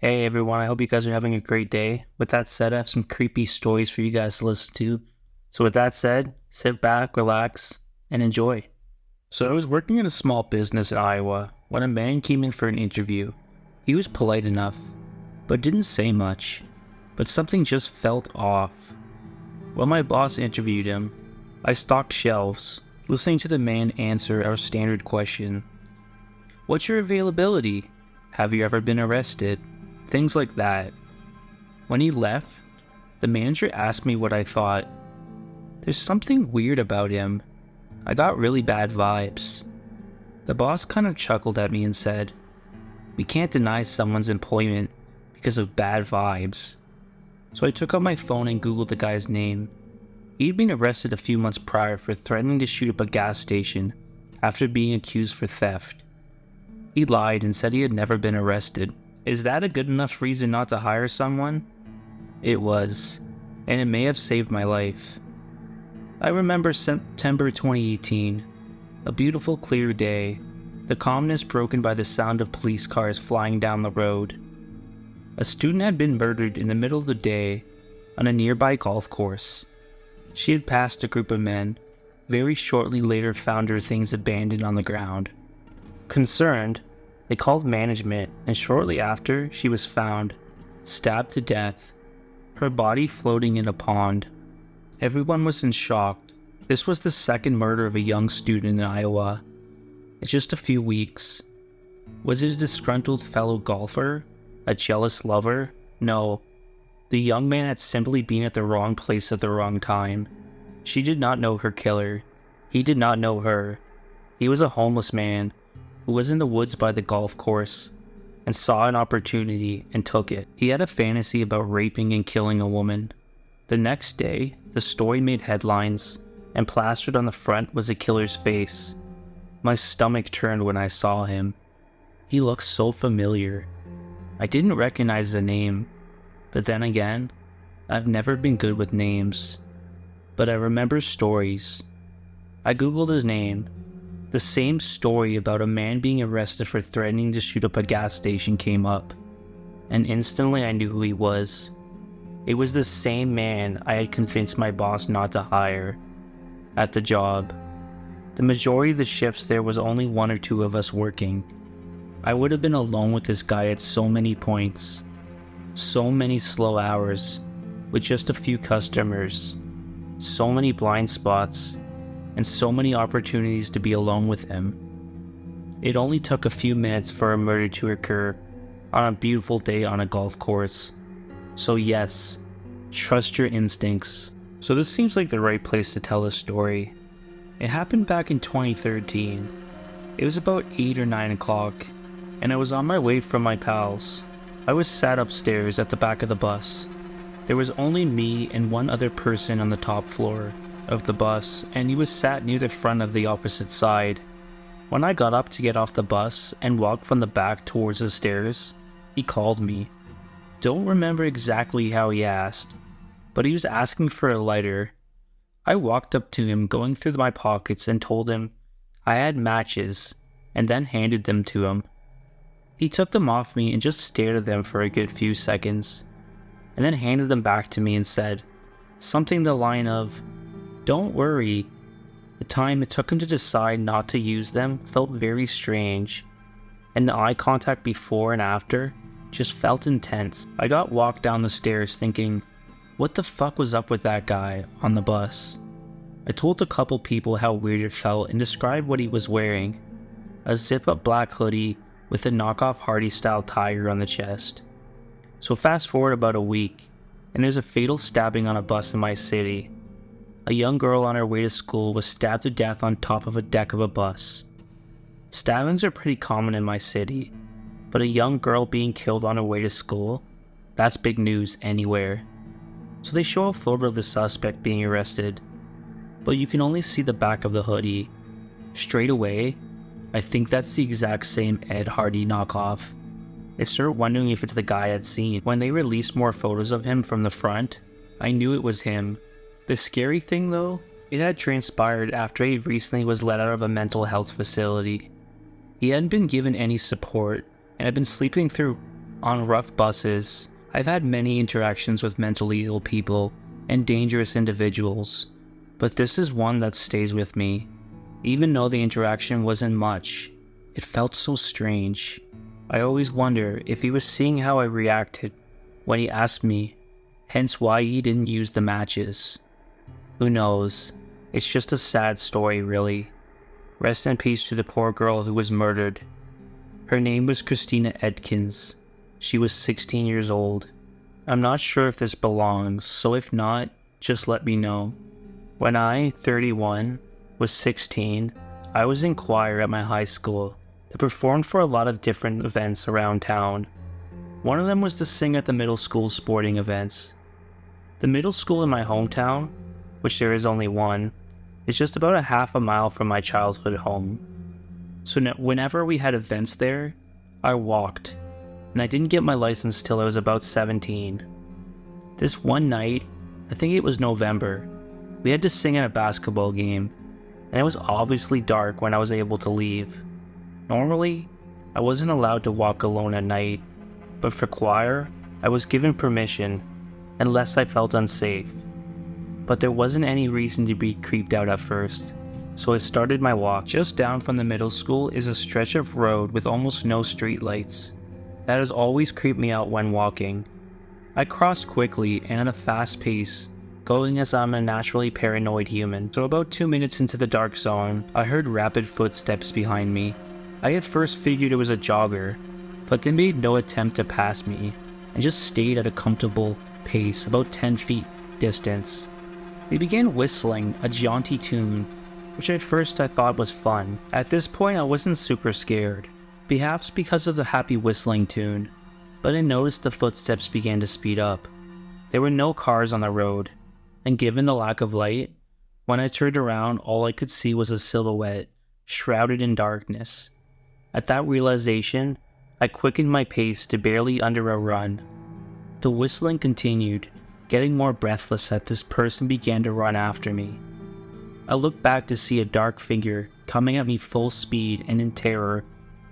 Hey everyone, I hope you guys are having a great day. With that said, I have some creepy stories for you guys to listen to. So, with that said, sit back, relax, and enjoy. So, I was working in a small business in Iowa when a man came in for an interview. He was polite enough, but didn't say much. But something just felt off. While my boss interviewed him, I stocked shelves, listening to the man answer our standard question: "What's your availability? Have you ever been arrested?" Things like that. When he left, the manager asked me what I thought. There's something weird about him. I got really bad vibes. The boss kind of chuckled at me and said, "We can't deny someone's employment because of bad vibes." So I took out my phone and Googled the guy's name. He'd been arrested a few months prior for threatening to shoot up a gas station after being accused for theft. He lied and said he had never been arrested. Is that a good enough reason not to hire someone? It was, and it may have saved my life. I remember September 2018, a beautiful clear day, the calmness broken by the sound of police cars flying down the road. A student had been murdered in the middle of the day on a nearby golf course. She had passed a group of men, very shortly later found her things abandoned on the ground. Concerned, they called management, and shortly after, she was found, stabbed to death, her body floating in a pond. Everyone was in shock. This was the second murder of a young student in Iowa in just a few weeks. Was it a disgruntled fellow golfer? A jealous lover? No. The young man had simply been at the wrong place at the wrong time. She did not know her killer. He did not know her. He was a homeless man who was in the woods by the golf course and saw an opportunity and took it. He had a fantasy about raping and killing a woman. The next day, the story made headlines, and plastered on the front was the killer's face. My stomach turned when I saw him. He looked so familiar. I didn't recognize the name, but then again, I've never been good with names. But I remember stories. I googled his name. The same story about a man being arrested for threatening to shoot up a gas station came up, and instantly I knew who he was. It was the same man I had convinced my boss not to hire at the job. The majority of the shifts there was only one or two of us working. I would have been alone with this guy at so many points, so many slow hours, with just a few customers, so many blind spots, and so many opportunities to be alone with him. It only took a few minutes for a murder to occur on a beautiful day on a golf course. So yes, trust your instincts. So this seems like the right place to tell this story. It happened back in 2013. It was about 8 or 9 o'clock, and I was on my way from my pals. I was sat upstairs at the back of the bus. There was only me and one other person on the top floor of the bus, and he was sat near the front of the opposite side. When I got up to get off the bus and walked from the back towards the stairs, he called me. Don't remember exactly how he asked, but he was asking for a lighter. I walked up to him, going through my pockets, and told him I had matches, and then handed them to him. He took them off me and just stared at them for a good few seconds, and then handed them back to me and said something the line of, "Don't worry." The time it took him to decide not to use them felt very strange, and the eye contact before and after just felt intense. I got walked down the stairs thinking, what the fuck was up with that guy on the bus? I told a couple people how weird it felt and described what he was wearing: a zip-up black hoodie with a knockoff Hardy-style tire on the chest. So fast forward about a week, and there's a fatal stabbing on a bus in my city. A young girl on her way to school was stabbed to death on top of a deck of a bus. Stabbings are pretty common in my city, but a young girl being killed on her way to school, that's big news anywhere. So they show a photo of the suspect being arrested, but you can only see the back of the hoodie. Straight away, I think that's the exact same Ed Hardy knockoff. I started wondering if it's the guy I'd seen. When they released more photos of him from the front, I knew it was him. The scary thing though, it had transpired after he recently was let out of a mental health facility. He hadn't been given any support and had been sleeping through On rough buses, I've had many interactions with mentally ill people and dangerous individuals, but this is one that stays with me. Even though the interaction wasn't much, it felt so strange. I always wonder if he was seeing how I reacted when he asked me, hence why he didn't use the matches. Who knows? It's just a sad story, really. Rest in peace to the poor girl who was murdered. Her name was Christina Edkins. She was 16 years old. I'm not sure if this belongs, so if not, just let me know. When I, 31, was 16, I was in choir at my high school. I performed for a lot of different events around town. One of them was to sing at the middle school sporting events. The middle school in my hometown, which there is only one, is just about a half a mile from my childhood home. So whenever we had events there, I walked, and I didn't get my license till I was about 17. This one night, I think it was November, we had to sing at a basketball game, and it was obviously dark when I was able to leave. Normally, I wasn't allowed to walk alone at night, but for choir, I was given permission, unless I felt unsafe. But there wasn't any reason to be creeped out at first, so I started my walk. Just down from the middle school is a stretch of road with almost no street lights. That has always creeped me out when walking. I crossed quickly and at a fast pace, going as I'm a naturally paranoid human. So about 2 minutes into the dark zone, I heard rapid footsteps behind me. I at first figured it was a jogger, but they made no attempt to pass me, and just stayed at a comfortable pace about 10 feet distance. They began whistling a jaunty tune, which at first I thought was fun. At this point I wasn't super scared, perhaps because of the happy whistling tune, but I noticed the footsteps began to speed up. There were no cars on the road, and given the lack of light, when I turned around all I could see was a silhouette, shrouded in darkness. At that realization, I quickened my pace to barely under a run. The whistling continued, getting more breathless as this person began to run after me. I looked back to see a dark figure coming at me full speed and in terror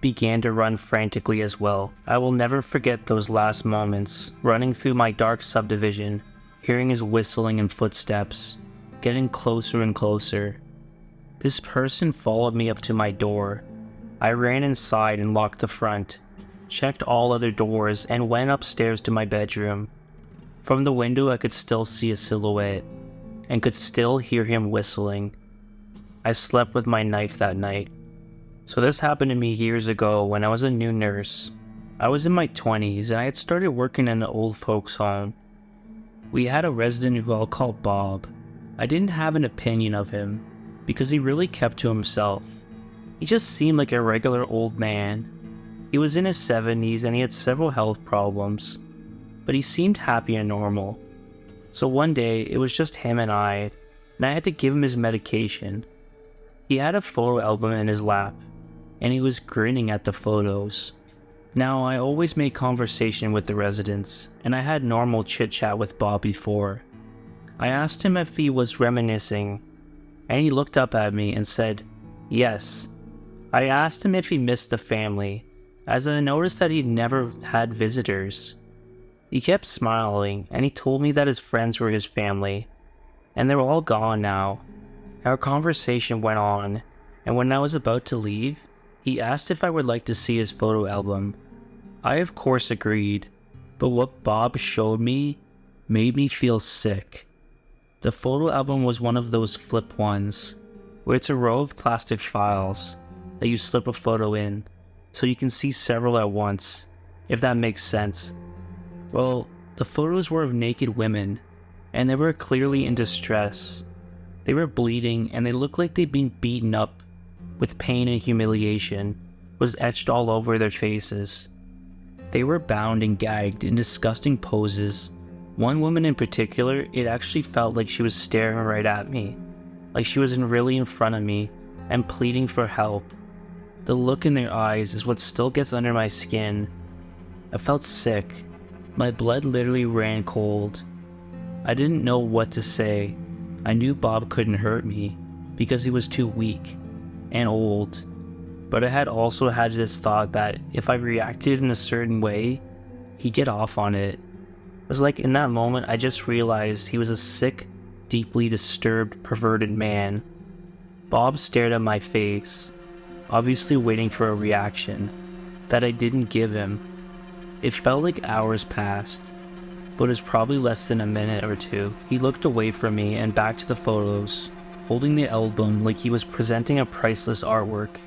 began to run frantically as well. I will never forget those last moments, running through my dark subdivision, hearing his whistling and footsteps, getting closer and closer. This person followed me up to my door. I ran inside and locked the front, checked all other doors, and went upstairs to my bedroom. From the window I could still see a silhouette, and could still hear him whistling. I slept with my knife that night. So this happened to me years ago when I was a new nurse. I was in my 20s and I had started working in an old folks home. We had a resident who I'll call Bob. I didn't have an opinion of him, because he really kept to himself. He just seemed like a regular old man. He was in his 70s and he had several health problems, but he seemed happy and normal. So one day, it was just him and I had to give him his medication. He had a photo album in his lap, and he was grinning at the photos. Now, I always made conversation with the residents, and I had normal chit-chat with Bob before. I asked him if he was reminiscing, and he looked up at me and said, yes. I asked him if he missed the family, as I noticed that he'd never had visitors. He kept smiling, and he told me that his friends were his family, and they were all gone now. Our conversation went on, and when I was about to leave, he asked if I would like to see his photo album. I of course agreed, but what Bob showed me made me feel sick. The photo album was one of those flip ones, where it's a row of plastic files that you slip a photo in, so you can see several at once, if that makes sense. Well, the photos were of naked women, and they were clearly in distress. They were bleeding, and they looked like they'd been beaten up, with pain and humiliation was etched all over their faces. They were bound and gagged in disgusting poses. One woman in particular, it actually felt like she was staring right at me, like she was really in front of me, and pleading for help. The look in their eyes is what still gets under my skin. I felt sick. My blood literally ran cold. I didn't know what to say. I knew Bob couldn't hurt me, because he was too weak and old. But I had also had this thought that if I reacted in a certain way, he'd get off on it. It was like in that moment I just realized he was a sick, deeply disturbed, perverted man. Bob stared at my face, obviously waiting for a reaction that I didn't give him. It felt like hours passed, but it was probably less than a minute or two. He looked away from me and back to the photos, holding the album like he was presenting a priceless artwork.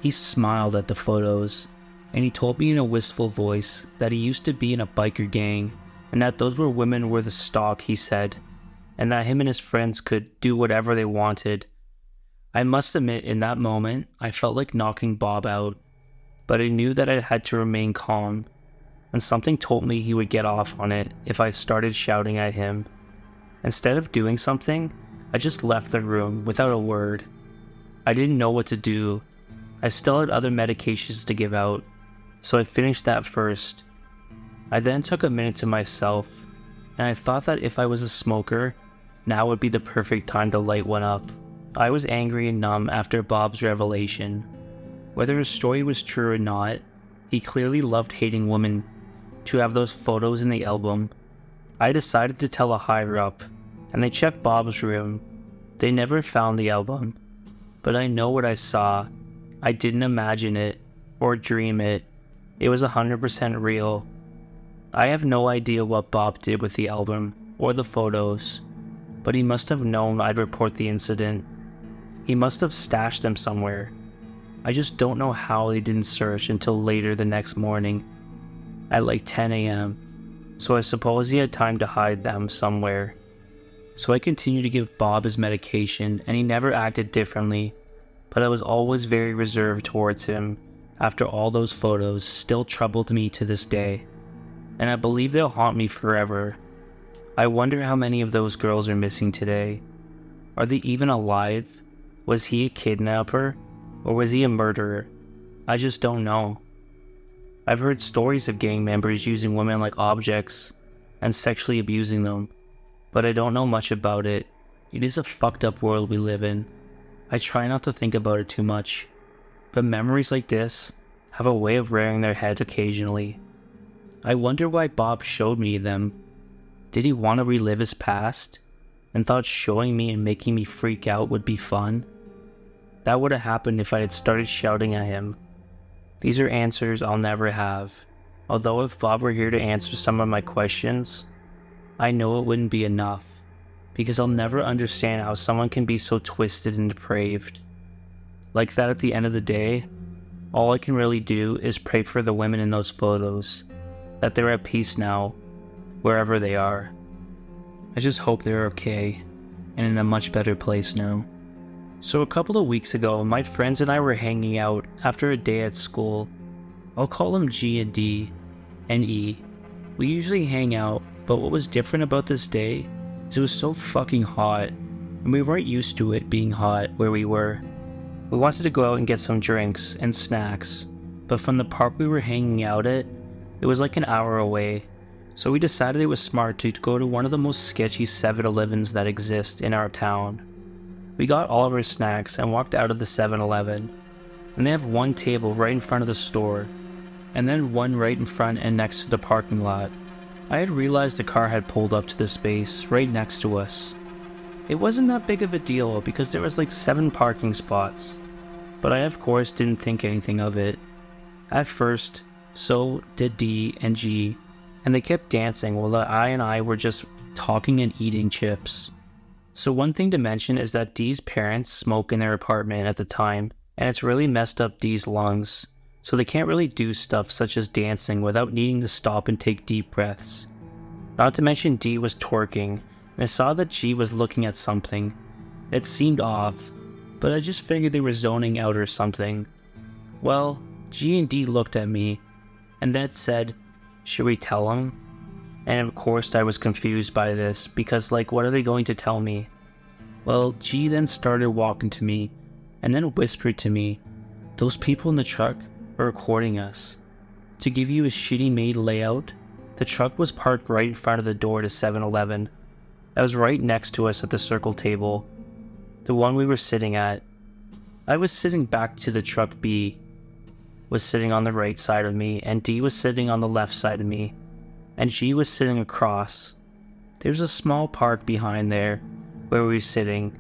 He smiled at the photos, and he told me in a wistful voice that he used to be in a biker gang, and that those women were the stock, he said, and that him and his friends could do whatever they wanted. I must admit, in that moment, I felt like knocking Bob out, but I knew that I had to remain calm, and something told me he would get off on it if I started shouting at him. Instead of doing something, I just left the room without a word. I didn't know what to do. I still had other medications to give out, so I finished that first. I then took a minute to myself, and I thought that if I was a smoker, now would be the perfect time to light one up. I was angry and numb after Bob's revelation. Whether his story was true or not, he clearly loved hating women. To have those photos in the album, I decided to tell a higher up, and they checked Bob's room. They never found the album, but I know what I saw. I didn't imagine it or dream it. It was 100% real. I have no idea what Bob did with the album or the photos, but he must have known I'd report the incident. He must have stashed them somewhere. I just don't know how they didn't search until later the next morning, at like 10 a.m., so I suppose he had time to hide them somewhere. So I continued to give Bob his medication, and he never acted differently, but I was always very reserved towards him. After all those photos still troubled me to this day, and I believe they'll haunt me forever. I wonder how many of those girls are missing today. Are they even alive? Was he a kidnapper, or was he a murderer? I just don't know. I've heard stories of gang members using women like objects and sexually abusing them, but I don't know much about it. It is a fucked up world we live in. I try not to think about it too much, but memories like this have a way of rearing their head occasionally. I wonder why Bob showed me them. Did he want to relive his past, and thought showing me and making me freak out would be fun? That would have happened if I had started shouting at him. These are answers I'll never have. Although if Bob were here to answer some of my questions, I know it wouldn't be enough, because I'll never understand how someone can be so twisted and depraved. Like that at the end of the day, all I can really do is pray for the women in those photos, that they're at peace now, wherever they are. I just hope they're okay, and in a much better place now. So a couple of weeks ago, my friends and I were hanging out after a day at school. I'll call them G and D and E. We usually hang out, but what was different about this day is it was so fucking hot, and we weren't used to it being hot where we were. We wanted to go out and get some drinks and snacks, but from the park we were hanging out at, it was like an hour away, so we decided it was smart to go to one of the most sketchy 7-Elevens that exist in our town. We got all of our snacks and walked out of the 7-Eleven, and they have one table right in front of the store, and then one right in front and next to the parking lot. I had realized the car had pulled up to the space right next to us. It wasn't that big of a deal because there was like 7 parking spots, but I of course didn't think anything of it. At first, so did D and G, and they kept dancing while I and I were just talking and eating chips. So one thing to mention is that Dee's parents smoke in their apartment at the time, and it's really messed up Dee's lungs, so they can't really do stuff such as dancing without needing to stop and take deep breaths. Not to mention Dee was twerking, and I saw that G was looking at something. It seemed off, but I just figured they were zoning out or something. Well, G and D looked at me, and then it said, "Should we tell him?" And of course I was confused by this, because like what are they going to tell me? Well, G then started walking to me, and then whispered to me, "Those people in the truck are recording us." To give you a shitty made layout, the truck was parked right in front of the door to 7-Eleven. That was right next to us at the circle table, the one we were sitting at. I was sitting back to the truck B. was sitting on the right side of me, and D was sitting on the left side of me, and G was sitting across. There's a small park behind there where we were sitting,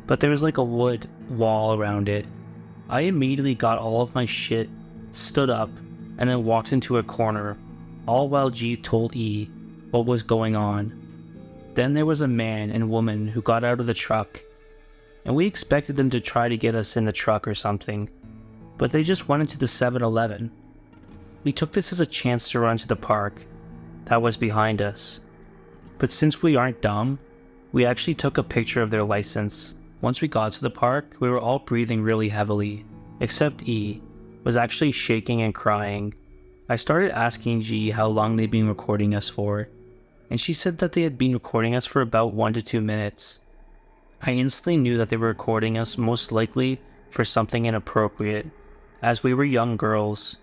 but there was like a wood wall around it. I immediately got all of my shit, stood up, and then walked into a corner, all while G told E what was going on. Then there was a man and woman who got out of the truck, and we expected them to try to get us in the truck or something, but they just went into the 7-Eleven. We took this as a chance to run to the park that was behind us, but since we aren't dumb, we actually took a picture of their license. Once we got to the park, we were all breathing really heavily, except E was actually shaking and crying. I started asking G how long they'd been recording us for, and she said that they had been recording us for about 1 to 2 minutes. I instantly knew that they were recording us most likely for something inappropriate, as we were young girls.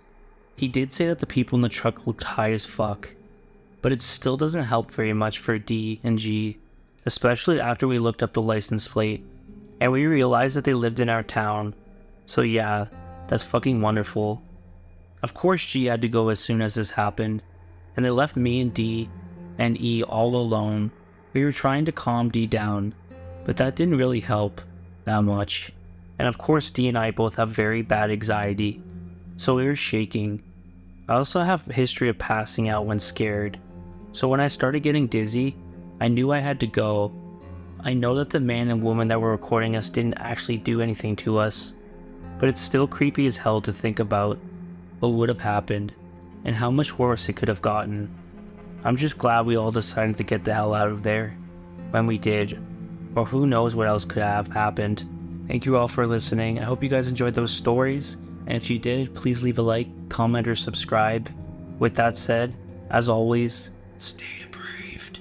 He did say that the people in the truck looked high as fuck, but it still doesn't help very much for D and G, especially after we looked up the license plate, and we realized that they lived in our town. So yeah, that's fucking wonderful. Of course G had to go as soon as this happened, and they left me and D and E all alone. We were trying to calm D down, but that didn't really help that much. And of course D and I both have very bad anxiety, so we were shaking. I also have a history of passing out when scared, so when I started getting dizzy, I knew I had to go. I know that the man and woman that were recording us didn't actually do anything to us, but it's still creepy as hell to think about what would have happened and how much worse it could have gotten. I'm just glad we all decided to get the hell out of there when we did, or who knows what else could have happened. Thank you all for listening. I hope you guys enjoyed those stories, and if you did, please leave a like, comment, or subscribe. With that said, as always, stay depraved.